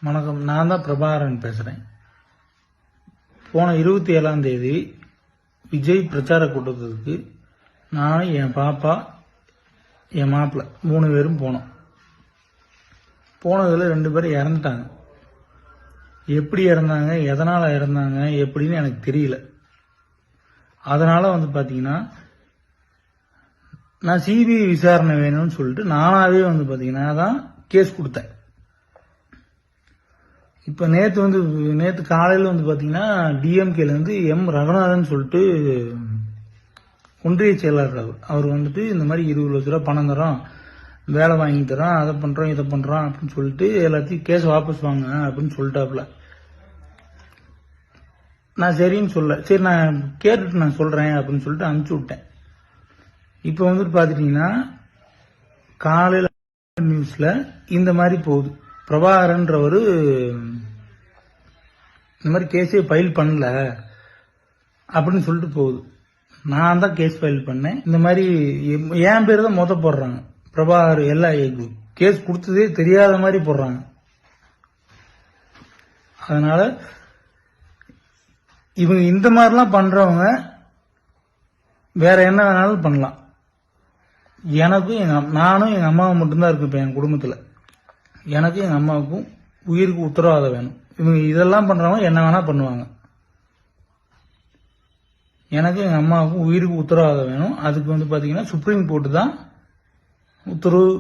வணக்கம். நான் தான் பிரபாகரன் பேசுகிறேன். போன 27ஆம் தேதி விஜய் பிரச்சார கூட்டத்துக்கு நான், என் பாப்பா, என் மாப்பிள்ளை 3 பேரும் போனோம். போனதில் 2 பேர் இறந்துட்டாங்க. எப்படி இறந்தாங்க, எதனால் இறந்தாங்க எப்படின்னு எனக்கு தெரியல. அதனால் பார்த்தீங்கன்னா நான் சிபிஐ விசாரணை வேணும்னு சொல்லிட்டு நானாகவே பார்த்தீங்கன்னா தான் கேஸ் கொடுத்தேன். இப்போ நேற்று காலையில் பார்த்தீங்கன்னா டிஎம்கேலேருந்து எம் ரகுநாதன் சொல்லிட்டு ஒன்றிய செயலாளர் அவர் இந்த மாதிரி 20 லட்ச ரூபா பணம் தரோம், வேலை வாங்கி தரோம், அதை பண்ணுறோம் இதை பண்ணுறோம் அப்படின்னு சொல்லிட்டு எல்லாத்தையும் கேஸ் வாபஸ் வாங்க அப்படின்னு சொல்லிட்டாப்புல. நான் சரின்னு சரி நான் கேட்டுட்டு நான் சொல்கிறேன் அப்படின்னு சொல்லிட்டு அனுப்பிச்சி விட்டேன். இப்போ பார்த்துட்டிங்கன்னா காலையில் நியூஸில் இந்த மாதிரி போகுது, பிரபாகரன்றவர் இந்த மாதிரி கேஸே ஃபைல் பண்ணல அப்படின்னு சொல்லிட்டு போகுது. நான் தான் கேஸ் ஃபைல் பண்ணேன். இந்த மாதிரி என் பேர் தான் போடுறாங்க. பிரபாகர் எல்லா கேஸ் கொடுத்ததே தெரியாத மாதிரி போடுறாங்க. அதனால இவங்க இந்த மாதிரிலாம் பண்றவங்க வேற என்ன வேணாலும் பண்ணலாம். நானும் எங்க அம்மாவும் மட்டும்தான் இருக்கு. இப்ப என் குடும்பத்துல எனக்கும் எங்க அம்மாவுக்கும் உயிருக்கு உத்தரவாதம் வேணும். இவங்க இதெல்லாம் பண்றவங்க என்ன வேணா பண்ணுவாங்க. எனக்கு எங்க அம்மாவுக்கும் உயிருக்கு உத்தரவாதம் வேணும். அதுக்கு பாத்தீங்கன்னா சுப்ரீம் கோர்ட்டு தான் உத்தரவு.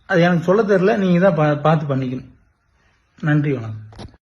அது எனக்கு சொல்ல தெரியல, நீங்க தான் பார்த்து பண்ணிக்கணும். நன்றி, வணக்கம்.